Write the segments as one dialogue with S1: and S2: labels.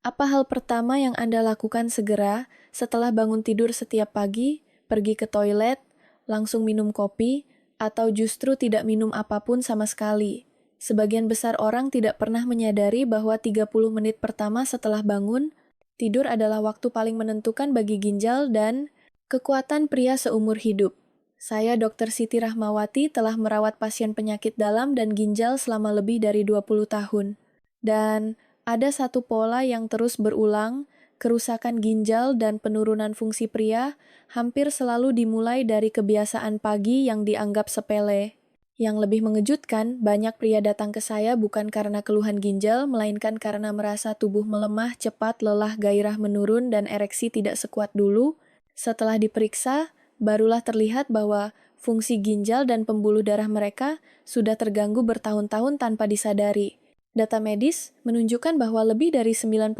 S1: Apa hal pertama yang Anda lakukan segera setelah bangun tidur setiap pagi, pergi ke toilet, langsung minum kopi, atau justru tidak minum apapun sama sekali? Sebagian besar orang tidak pernah menyadari bahwa 30 menit pertama setelah bangun, tidur adalah waktu paling menentukan bagi ginjal dan kekuatan pria seumur hidup. Saya Dr. Siti Rahmawati telah merawat pasien penyakit dalam dan ginjal selama lebih dari 20 tahun. Dan ada satu pola yang terus berulang, kerusakan ginjal dan penurunan fungsi pria hampir selalu dimulai dari kebiasaan pagi yang dianggap sepele. Yang lebih mengejutkan, banyak pria datang ke saya bukan karena keluhan ginjal, melainkan karena merasa tubuh melemah, cepat, lelah, gairah menurun, dan ereksi tidak sekuat dulu. Setelah diperiksa, barulah terlihat bahwa fungsi ginjal dan pembuluh darah mereka sudah terganggu bertahun-tahun tanpa disadari. Data medis menunjukkan bahwa lebih dari 90%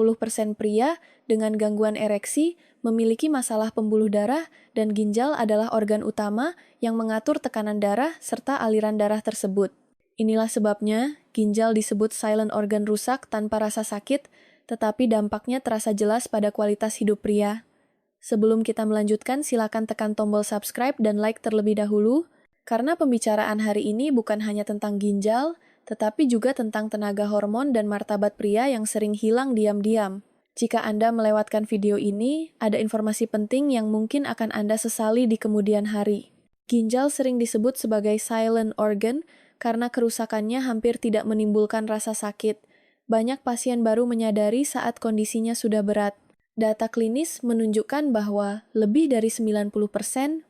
S1: pria dengan gangguan ereksi memiliki masalah pembuluh darah dan ginjal adalah organ utama yang mengatur tekanan darah serta aliran darah tersebut. Inilah sebabnya ginjal disebut silent organ rusak tanpa rasa sakit, tetapi dampaknya terasa jelas pada kualitas hidup pria. Sebelum kita melanjutkan, silakan tekan tombol subscribe dan like terlebih dahulu, karena pembicaraan hari ini bukan hanya tentang ginjal, tetapi juga tentang tenaga hormon dan martabat pria yang sering hilang diam-diam. Jika Anda melewatkan video ini, ada informasi penting yang mungkin akan Anda sesali di kemudian hari. Ginjal sering disebut sebagai silent organ karena kerusakannya hampir tidak menimbulkan rasa sakit. Banyak pasien baru menyadari saat kondisinya sudah berat. Data klinis menunjukkan bahwa lebih dari 90%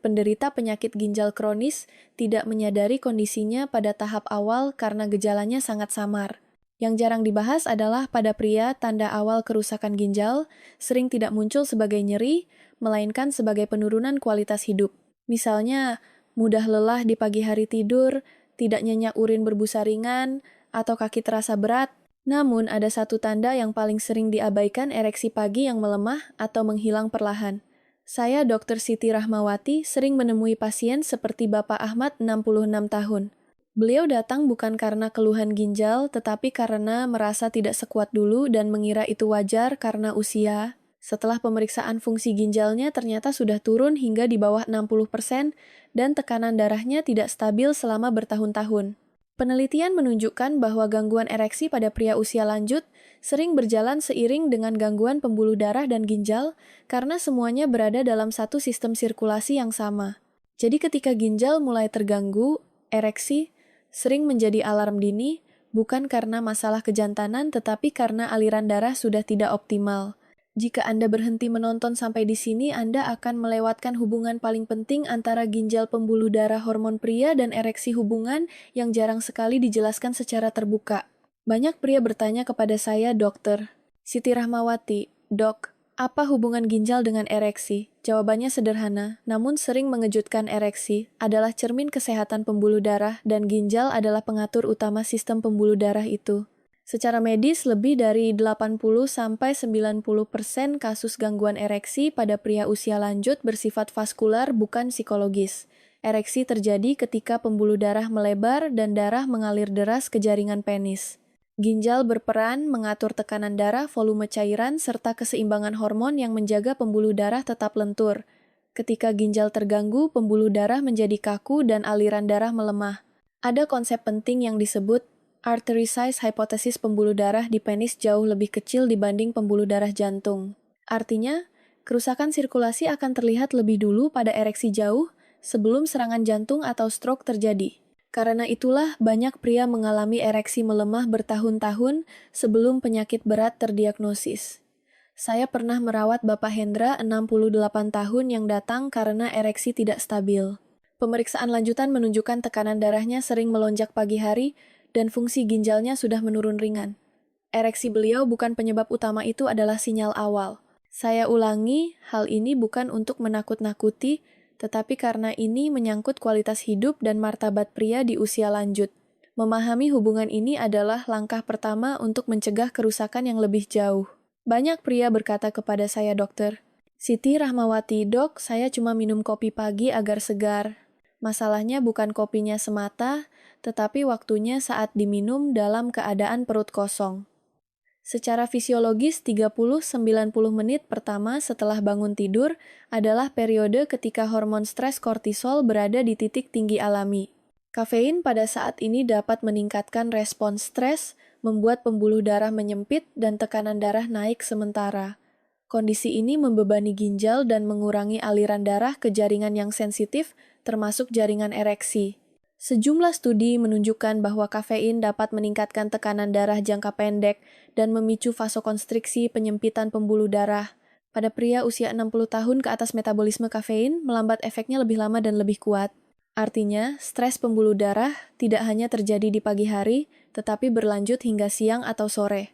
S1: penderita penyakit ginjal kronis tidak menyadari kondisinya pada tahap awal karena gejalanya sangat samar. Yang jarang dibahas adalah pada pria, tanda awal kerusakan ginjal sering tidak muncul sebagai nyeri, melainkan sebagai penurunan kualitas hidup. Misalnya, mudah lelah di pagi hari tidur, tidak nyenyak urin berbusa ringan, atau kaki terasa berat. Namun, ada satu tanda yang paling sering diabaikan, ereksi pagi yang melemah atau menghilang perlahan. Saya, Dr. Siti Rahmawati, sering menemui pasien seperti Bapak Ahmad, 66 tahun. Beliau datang bukan karena keluhan ginjal, tetapi karena merasa tidak sekuat dulu dan mengira itu wajar karena usia. Setelah pemeriksaan fungsi ginjalnya ternyata sudah turun hingga di bawah 60% dan tekanan darahnya tidak stabil selama bertahun-tahun. Penelitian menunjukkan bahwa gangguan ereksi pada pria usia lanjut sering berjalan seiring dengan gangguan pembuluh darah dan ginjal karena semuanya berada dalam satu sistem sirkulasi yang sama. Jadi ketika ginjal mulai terganggu, ereksi sering menjadi alarm dini, bukan karena masalah kejantanan tetapi karena aliran darah sudah tidak optimal. Jika Anda berhenti menonton sampai di sini, Anda akan melewatkan hubungan paling penting antara ginjal pembuluh darah hormon pria dan ereksi, hubungan yang jarang sekali dijelaskan secara terbuka. Banyak pria bertanya kepada saya, Dokter Siti Rahmawati, "Dok, apa hubungan ginjal dengan ereksi?" Jawabannya sederhana, namun sering mengejutkan. Ereksi adalah cermin kesehatan pembuluh darah dan ginjal adalah pengatur utama sistem pembuluh darah itu. Secara medis, lebih dari 80-90% kasus gangguan ereksi pada pria usia lanjut bersifat vaskular, bukan psikologis. Ereksi terjadi ketika pembuluh darah melebar dan darah mengalir deras ke jaringan penis. Ginjal berperan mengatur tekanan darah, volume cairan, serta keseimbangan hormon yang menjaga pembuluh darah tetap lentur. Ketika ginjal terganggu, pembuluh darah menjadi kaku dan aliran darah melemah. Ada konsep penting yang disebut artery size hypothesis. Pembuluh darah di penis jauh lebih kecil dibanding pembuluh darah jantung. Artinya, kerusakan sirkulasi akan terlihat lebih dulu pada ereksi jauh sebelum serangan jantung atau stroke terjadi. Karena itulah banyak pria mengalami ereksi melemah bertahun-tahun sebelum penyakit berat terdiagnosis. Saya pernah merawat Bapak Hendra, 68 tahun, yang datang karena ereksi tidak stabil. Pemeriksaan lanjutan menunjukkan tekanan darahnya sering melonjak pagi hari dan fungsi ginjalnya sudah menurun ringan. Ereksi beliau bukan penyebab utama, itu adalah sinyal awal. Saya ulangi, hal ini bukan untuk menakut-nakuti, tetapi karena ini menyangkut kualitas hidup dan martabat pria di usia lanjut. Memahami hubungan ini adalah langkah pertama untuk mencegah kerusakan yang lebih jauh. Banyak pria berkata kepada saya, "Dokter Siti Rahmawati, Dok, saya cuma minum kopi pagi agar segar." Masalahnya bukan kopinya semata, tetapi waktunya saat diminum dalam keadaan perut kosong. Secara fisiologis, 30-90 menit pertama setelah bangun tidur adalah periode ketika hormon stres kortisol berada di titik tinggi alami. Kafein pada saat ini dapat meningkatkan respons stres, membuat pembuluh darah menyempit dan tekanan darah naik sementara. Kondisi ini membebani ginjal dan mengurangi aliran darah ke jaringan yang sensitif, termasuk jaringan ereksi. Sejumlah studi menunjukkan bahwa kafein dapat meningkatkan tekanan darah jangka pendek dan memicu vasokonstriksi penyempitan pembuluh darah. Pada pria usia 60 tahun ke atas metabolisme kafein melambat efeknya lebih lama dan lebih kuat. Artinya, stres pembuluh darah tidak hanya terjadi di pagi hari, tetapi berlanjut hingga siang atau sore.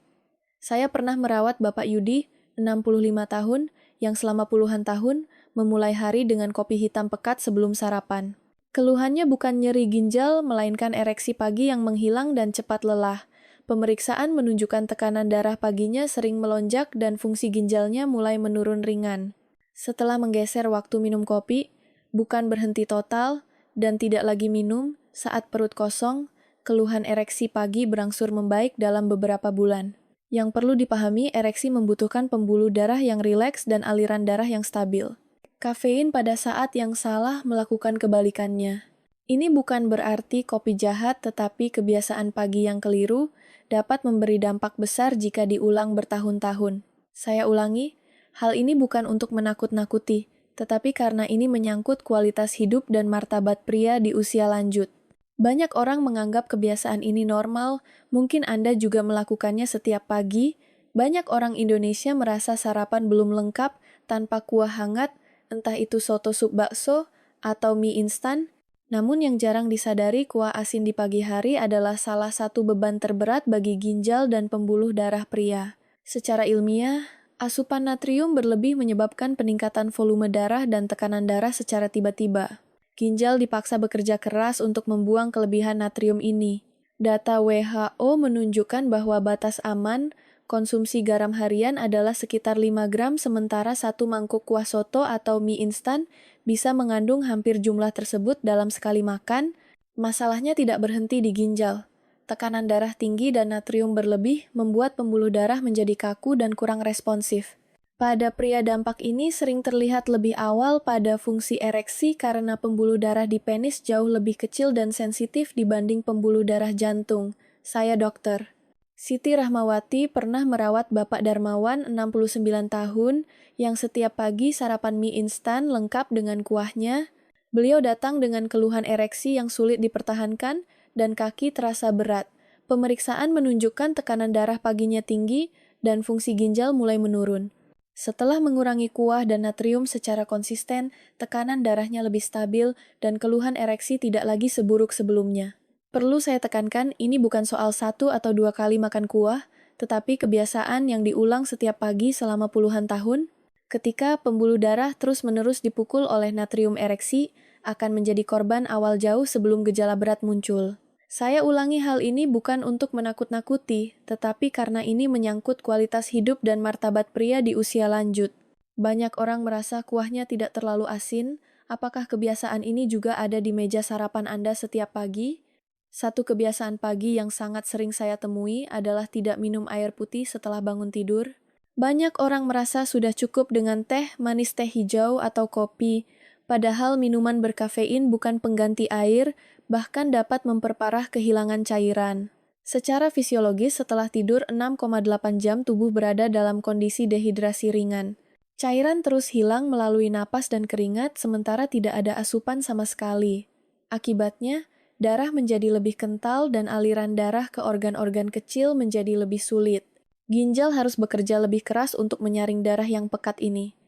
S1: Saya pernah merawat Bapak Yudi, 65 tahun, yang selama puluhan tahun memulai hari dengan kopi hitam pekat sebelum sarapan. Keluhannya bukan nyeri ginjal, melainkan ereksi pagi yang menghilang dan cepat lelah. Pemeriksaan menunjukkan tekanan darah paginya sering melonjak dan fungsi ginjalnya mulai menurun ringan. Setelah menggeser waktu minum kopi, bukan berhenti total, dan tidak lagi minum, saat perut kosong, keluhan ereksi pagi berangsur membaik dalam beberapa bulan. Yang perlu dipahami, ereksi membutuhkan pembuluh darah yang rileks dan aliran darah yang stabil. Kafein pada saat yang salah melakukan kebalikannya. Ini bukan berarti kopi jahat, tetapi kebiasaan pagi yang keliru dapat memberi dampak besar jika diulang bertahun-tahun. Saya ulangi, hal ini bukan untuk menakut-nakuti, tetapi karena ini menyangkut kualitas hidup dan martabat pria di usia lanjut. Banyak orang menganggap kebiasaan ini normal, mungkin Anda juga melakukannya setiap pagi. Banyak orang Indonesia merasa sarapan belum lengkap tanpa kuah hangat, entah itu soto sup bakso atau mie instan. Namun yang jarang disadari, kuah asin di pagi hari adalah salah satu beban terberat bagi ginjal dan pembuluh darah pria. Secara ilmiah, asupan natrium berlebih menyebabkan peningkatan volume darah dan tekanan darah secara tiba-tiba. Ginjal dipaksa bekerja keras untuk membuang kelebihan natrium ini. Data WHO menunjukkan bahwa batas aman konsumsi garam harian adalah sekitar 5 gram, sementara satu mangkuk kuah soto atau mie instan bisa mengandung hampir jumlah tersebut dalam sekali makan. Masalahnya tidak berhenti di ginjal. Tekanan darah tinggi dan natrium berlebih membuat pembuluh darah menjadi kaku dan kurang responsif. Pada pria, dampak ini sering terlihat lebih awal pada fungsi ereksi karena pembuluh darah di penis jauh lebih kecil dan sensitif dibanding pembuluh darah jantung. Saya dokter Siti Rahmawati pernah merawat Bapak Darmawan, 69 tahun, yang setiap pagi sarapan mie instan lengkap dengan kuahnya. Beliau datang dengan keluhan ereksi yang sulit dipertahankan dan kaki terasa berat. Pemeriksaan menunjukkan tekanan darah paginya tinggi dan fungsi ginjal mulai menurun. Setelah mengurangi kuah dan natrium secara konsisten, tekanan darahnya lebih stabil dan keluhan ereksi tidak lagi seburuk sebelumnya. Perlu saya tekankan, ini bukan soal 1 atau 2 kali makan kuah, tetapi kebiasaan yang diulang setiap pagi selama puluhan tahun. Ketika pembuluh darah terus-menerus dipukul oleh natrium ereksi, akan menjadi korban awal jauh sebelum gejala berat muncul. Saya ulangi, hal ini bukan untuk menakut-nakuti, tetapi karena ini menyangkut kualitas hidup dan martabat pria di usia lanjut. Banyak orang merasa kuahnya tidak terlalu asin. Apakah kebiasaan ini juga ada di meja sarapan Anda setiap pagi? Satu kebiasaan pagi yang sangat sering saya temui adalah tidak minum air putih setelah bangun tidur. Banyak orang merasa sudah cukup dengan teh, manis teh hijau, atau kopi, padahal minuman berkafein bukan pengganti air, bahkan dapat memperparah kehilangan cairan. Secara fisiologis, setelah tidur 6,8 jam tubuh berada dalam kondisi dehidrasi ringan. Cairan terus hilang melalui napas dan keringat, sementara tidak ada asupan sama sekali. Akibatnya, darah menjadi lebih kental dan aliran darah ke organ-organ kecil menjadi lebih sulit. Ginjal harus bekerja lebih keras untuk menyaring darah yang pekat ini.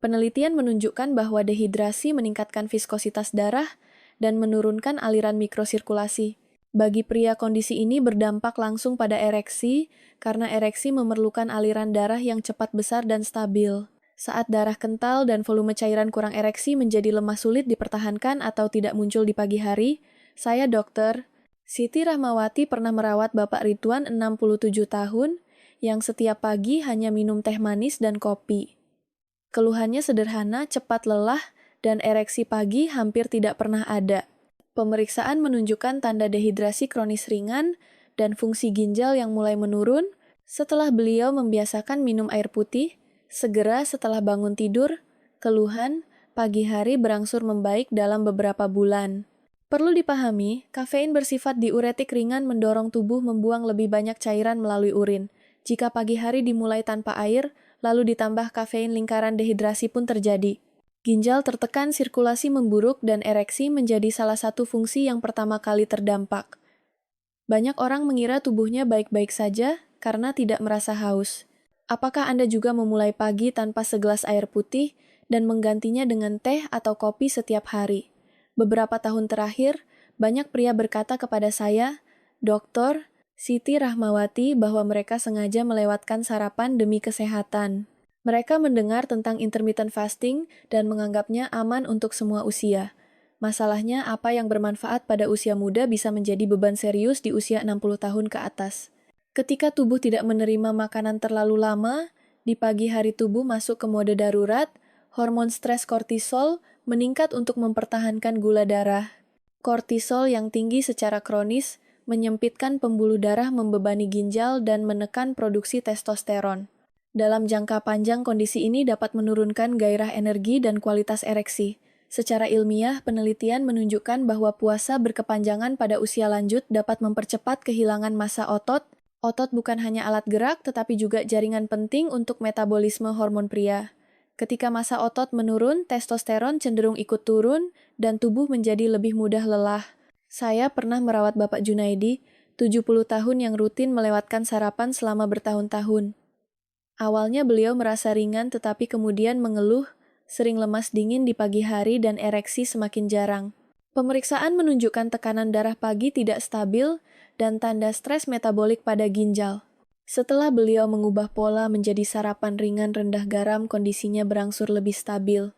S1: Penelitian menunjukkan bahwa dehidrasi meningkatkan viskositas darah dan menurunkan aliran mikrosirkulasi. Bagi pria, kondisi ini berdampak langsung pada ereksi, karena ereksi memerlukan aliran darah yang cepat besar dan stabil. Saat darah kental dan volume cairan kurang, ereksi menjadi lemah, sulit dipertahankan atau tidak muncul di pagi hari. Saya dokter Siti Rahmawati pernah merawat Bapak Ridwan, 67 tahun, yang setiap pagi hanya minum teh manis dan kopi. Keluhannya sederhana, cepat lelah, dan ereksi pagi hampir tidak pernah ada. Pemeriksaan menunjukkan tanda dehidrasi kronis ringan dan fungsi ginjal yang mulai menurun. Setelah beliau membiasakan minum air putih, segera setelah bangun tidur, keluhan pagi hari berangsur membaik dalam beberapa bulan. Perlu dipahami, kafein bersifat diuretik ringan mendorong tubuh membuang lebih banyak cairan melalui urin. Jika pagi hari dimulai tanpa air, lalu ditambah kafein lingkaran dehidrasi pun terjadi. Ginjal tertekan, sirkulasi memburuk, dan ereksi menjadi salah satu fungsi yang pertama kali terdampak. Banyak orang mengira tubuhnya baik-baik saja karena tidak merasa haus. Apakah Anda juga memulai pagi tanpa segelas air putih dan menggantinya dengan teh atau kopi setiap hari? Beberapa tahun terakhir, banyak pria berkata kepada saya, "Dokter, Siti Rahmawati," bahwa mereka sengaja melewatkan sarapan demi kesehatan. Mereka mendengar tentang intermittent fasting dan menganggapnya aman untuk semua usia. Masalahnya, apa yang bermanfaat pada usia muda bisa menjadi beban serius di usia 60 tahun ke atas. Ketika tubuh tidak menerima makanan terlalu lama, di pagi hari tubuh masuk ke mode darurat, hormon stres kortisol meningkat untuk mempertahankan gula darah. Kortisol yang tinggi secara kronis menyempitkan pembuluh darah, membebani ginjal, dan menekan produksi testosteron. Dalam jangka panjang, kondisi ini dapat menurunkan gairah energi dan kualitas ereksi. Secara ilmiah, penelitian menunjukkan bahwa puasa berkepanjangan pada usia lanjut dapat mempercepat kehilangan massa otot. Otot bukan hanya alat gerak, tetapi juga jaringan penting untuk metabolisme hormon pria. Ketika massa otot menurun, testosteron cenderung ikut turun, dan tubuh menjadi lebih mudah lelah. Saya pernah merawat Bapak Junaidi, 70 tahun yang rutin melewatkan sarapan selama bertahun-tahun. Awalnya beliau merasa ringan, tetapi kemudian mengeluh, sering lemas dingin di pagi hari dan ereksi semakin jarang. Pemeriksaan menunjukkan tekanan darah pagi tidak stabil dan tanda stres metabolik pada ginjal. Setelah beliau mengubah pola menjadi sarapan ringan rendah garam, kondisinya berangsur lebih stabil.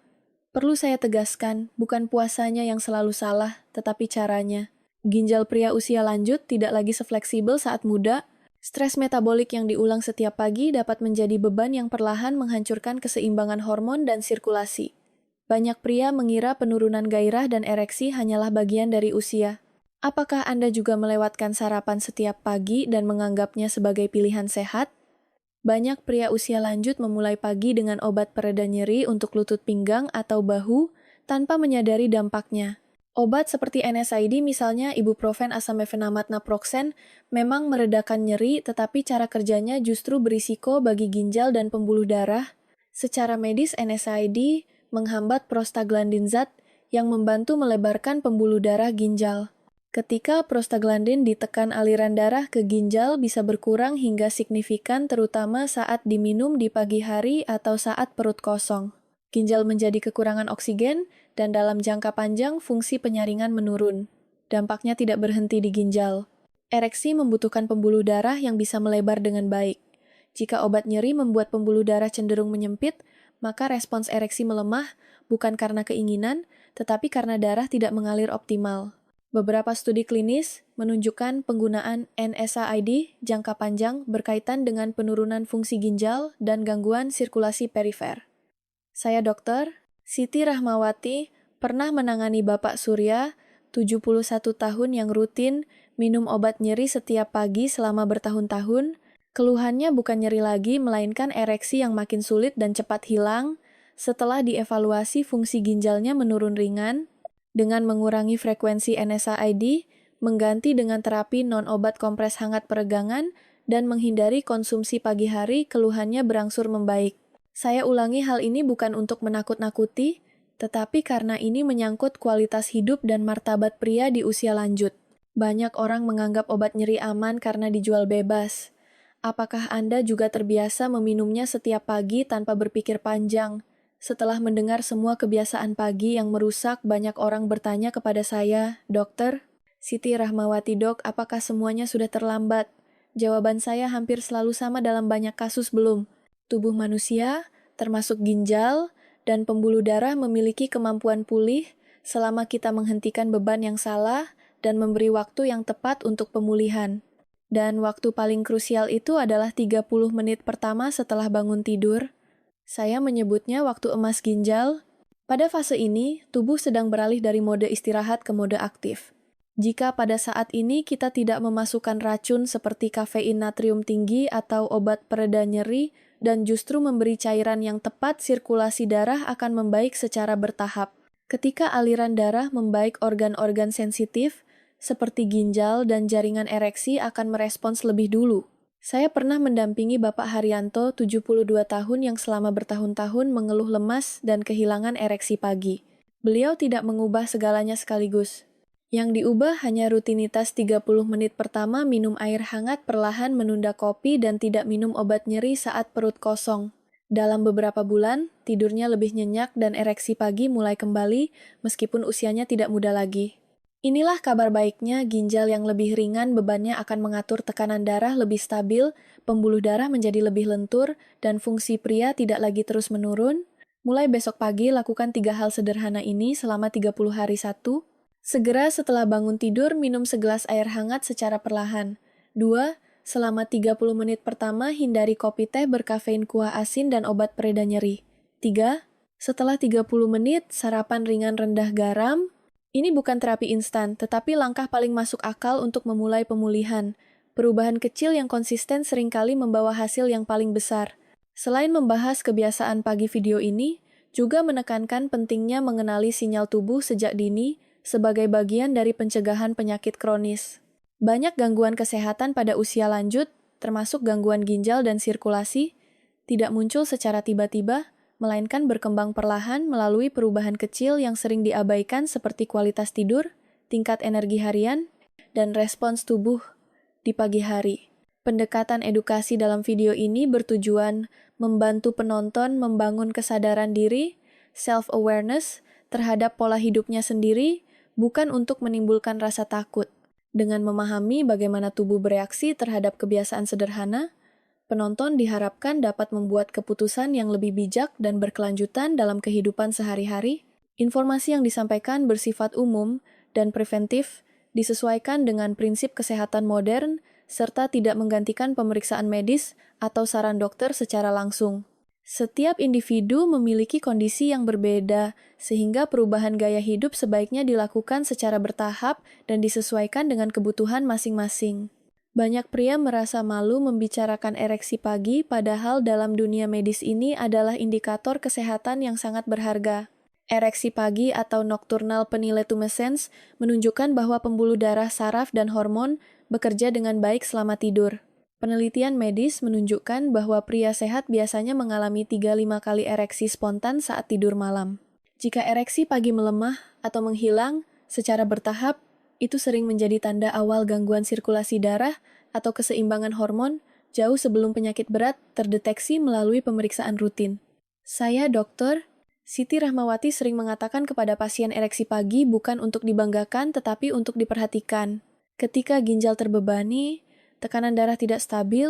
S1: Perlu saya tegaskan, bukan puasanya yang selalu salah, tetapi caranya. Ginjal pria usia lanjut tidak lagi sefleksibel saat muda. Stres metabolik yang diulang setiap pagi dapat menjadi beban yang perlahan menghancurkan keseimbangan hormon dan sirkulasi. Banyak pria mengira penurunan gairah dan ereksi hanyalah bagian dari usia. Apakah Anda juga melewatkan sarapan setiap pagi dan menganggapnya sebagai pilihan sehat? Banyak pria usia lanjut memulai pagi dengan obat pereda nyeri untuk lutut pinggang atau bahu tanpa menyadari dampaknya. Obat seperti NSAID, misalnya ibuprofen, asam mefenamat, naproxen, memang meredakan nyeri, tetapi cara kerjanya justru berisiko bagi ginjal dan pembuluh darah. Secara medis, NSAID menghambat prostaglandin zat yang membantu melebarkan pembuluh darah ginjal. Ketika prostaglandin ditekan, aliran darah ke ginjal bisa berkurang hingga signifikan, terutama saat diminum di pagi hari atau saat perut kosong. Ginjal menjadi kekurangan oksigen, dan dalam jangka panjang fungsi penyaringan menurun. Dampaknya tidak berhenti di ginjal. Ereksi membutuhkan pembuluh darah yang bisa melebar dengan baik. Jika obat nyeri membuat pembuluh darah cenderung menyempit, maka respons ereksi melemah bukan karena keinginan, tetapi karena darah tidak mengalir optimal. Beberapa studi klinis menunjukkan penggunaan NSAID jangka panjang berkaitan dengan penurunan fungsi ginjal dan gangguan sirkulasi perifer. Saya Dr. Siti Rahmawati pernah menangani Bapak Surya, 71 tahun yang rutin minum obat nyeri setiap pagi selama bertahun-tahun. Keluhannya bukan nyeri lagi, melainkan ereksi yang makin sulit dan cepat hilang. Setelah dievaluasi, fungsi ginjalnya menurun ringan. Dengan mengurangi frekuensi NSAID, mengganti dengan terapi non-obat kompres hangat peregangan, dan menghindari konsumsi pagi hari, keluhannya berangsur membaik. Saya ulangi, hal ini bukan untuk menakut-nakuti, tetapi karena ini menyangkut kualitas hidup dan martabat pria di usia lanjut. Banyak orang menganggap obat nyeri aman karena dijual bebas. Apakah Anda juga terbiasa meminumnya setiap pagi tanpa berpikir panjang? Setelah mendengar semua kebiasaan pagi yang merusak, banyak orang bertanya kepada saya, "Dokter, Siti Rahmawati dok, apakah semuanya sudah terlambat?" Jawaban saya hampir selalu sama dalam banyak kasus belum. Tubuh manusia, termasuk ginjal, dan pembuluh darah memiliki kemampuan pulih selama kita menghentikan beban yang salah dan memberi waktu yang tepat untuk pemulihan. Dan waktu paling krusial itu adalah 30 menit pertama setelah bangun tidur. Saya menyebutnya waktu emas ginjal. Pada fase ini, tubuh sedang beralih dari mode istirahat ke mode aktif. Jika pada saat ini kita tidak memasukkan racun seperti kafein natrium tinggi atau obat pereda nyeri dan justru memberi cairan yang tepat, sirkulasi darah akan membaik secara bertahap. Ketika aliran darah membaik, organ-organ sensitif seperti ginjal dan jaringan ereksi akan merespons lebih dulu. Saya pernah mendampingi Bapak Haryanto, 72 tahun yang selama bertahun-tahun mengeluh lemas dan kehilangan ereksi pagi. Beliau tidak mengubah segalanya sekaligus. Yang diubah hanya rutinitas 30 menit pertama minum air hangat, perlahan menunda kopi, dan tidak minum obat nyeri saat perut kosong. Dalam beberapa bulan, tidurnya lebih nyenyak dan ereksi pagi mulai kembali meskipun usianya tidak muda lagi. Inilah kabar baiknya, ginjal yang lebih ringan bebannya akan mengatur tekanan darah lebih stabil, pembuluh darah menjadi lebih lentur, dan fungsi pria tidak lagi terus menurun. Mulai besok pagi, lakukan 3 hal sederhana ini selama 30 hari. 1. Segera setelah bangun tidur, minum segelas air hangat secara perlahan. 2. Selama 30 menit pertama, hindari kopi teh berkafein, kuah asin, dan obat pereda nyeri. 3. Setelah 30 menit, sarapan ringan rendah garam. Ini bukan terapi instan, tetapi langkah paling masuk akal untuk memulai pemulihan. Perubahan kecil yang konsisten seringkali membawa hasil yang paling besar. Selain membahas kebiasaan pagi, video ini juga menekankan pentingnya mengenali sinyal tubuh sejak dini sebagai bagian dari pencegahan penyakit kronis. Banyak gangguan kesehatan pada usia lanjut, termasuk gangguan ginjal dan sirkulasi, tidak muncul secara tiba-tiba, melainkan berkembang perlahan melalui perubahan kecil yang sering diabaikan seperti kualitas tidur, tingkat energi harian, dan respons tubuh di pagi hari. Pendekatan edukasi dalam video ini bertujuan membantu penonton membangun kesadaran diri, self-awareness, terhadap pola hidupnya sendiri, bukan untuk menimbulkan rasa takut. Dengan memahami bagaimana tubuh bereaksi terhadap kebiasaan sederhana, penonton diharapkan dapat membuat keputusan yang lebih bijak dan berkelanjutan dalam kehidupan sehari-hari. Informasi yang disampaikan bersifat umum dan preventif, disesuaikan dengan prinsip kesehatan modern, serta tidak menggantikan pemeriksaan medis atau saran dokter secara langsung. Setiap individu memiliki kondisi yang berbeda, sehingga perubahan gaya hidup sebaiknya dilakukan secara bertahap dan disesuaikan dengan kebutuhan masing-masing. Banyak pria merasa malu membicarakan ereksi pagi, padahal dalam dunia medis ini adalah indikator kesehatan yang sangat berharga. Ereksi pagi atau nocturnal penilotumescence menunjukkan bahwa pembuluh darah, saraf, dan hormon bekerja dengan baik selama tidur. Penelitian medis menunjukkan bahwa pria sehat biasanya mengalami 3-5 kali ereksi spontan saat tidur malam. Jika ereksi pagi melemah atau menghilang secara bertahap, itu sering menjadi tanda awal gangguan sirkulasi darah atau keseimbangan hormon jauh sebelum penyakit berat terdeteksi melalui pemeriksaan rutin. Saya, Dr. Siti Rahmawati, sering mengatakan kepada pasien, ereksi pagi bukan untuk dibanggakan tetapi untuk diperhatikan. Ketika ginjal terbebani, tekanan darah tidak stabil,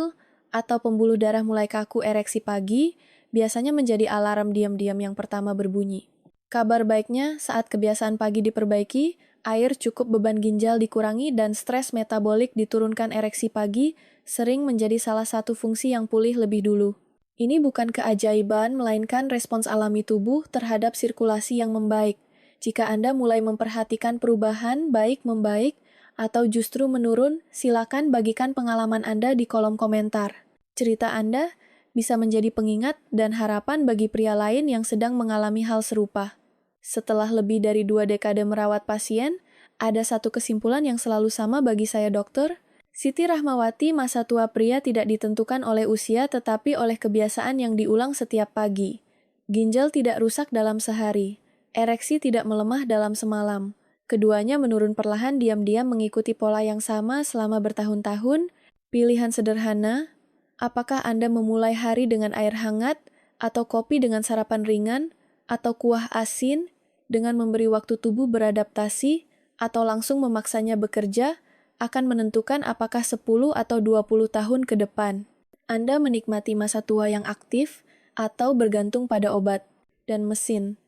S1: atau pembuluh darah mulai kaku, ereksi pagi biasanya menjadi alarm diam-diam yang pertama berbunyi. Kabar baiknya, saat kebiasaan pagi diperbaiki, air cukup, beban ginjal dikurangi, dan stres metabolik diturunkan, ereksi pagi sering menjadi salah satu fungsi yang pulih lebih dulu. Ini bukan keajaiban, melainkan respons alami tubuh terhadap sirkulasi yang membaik. Jika Anda mulai memperhatikan perubahan, baik membaik atau justru menurun, silakan bagikan pengalaman Anda di kolom komentar. Cerita Anda bisa menjadi pengingat dan harapan bagi pria lain yang sedang mengalami hal serupa. Setelah lebih dari 2 dekade merawat pasien, ada satu kesimpulan yang selalu sama bagi saya, Dr. Siti Rahmawati. Masa tua pria tidak ditentukan oleh usia tetapi oleh kebiasaan yang diulang setiap pagi. Ginjal tidak rusak dalam sehari. Ereksi tidak melemah dalam semalam. Keduanya menurun perlahan, diam-diam mengikuti pola yang sama selama bertahun-tahun. Pilihan sederhana, apakah Anda memulai hari dengan air hangat, atau kopi dengan sarapan ringan, atau kuah asin dengan memberi waktu tubuh beradaptasi, atau langsung memaksanya bekerja, akan menentukan apakah 10 atau 20 tahun ke depan Anda menikmati masa tua yang aktif atau bergantung pada obat dan mesin.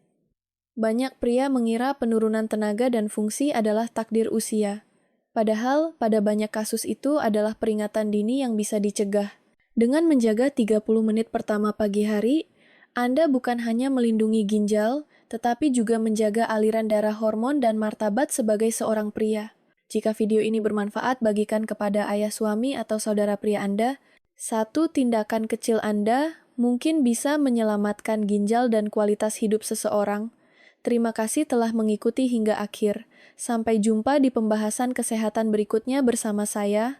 S1: Banyak pria mengira penurunan tenaga dan fungsi adalah takdir usia. Padahal, pada banyak kasus itu adalah peringatan dini yang bisa dicegah. Dengan menjaga 30 menit pertama pagi hari, Anda bukan hanya melindungi ginjal, tetapi juga menjaga aliran darah, hormon, dan martabat sebagai seorang pria. Jika video ini bermanfaat, bagikan kepada ayah suami atau saudara pria Anda. Satu tindakan kecil Anda mungkin bisa menyelamatkan ginjal dan kualitas hidup seseorang. Terima kasih telah mengikuti hingga akhir. Sampai jumpa di pembahasan kesehatan berikutnya bersama saya,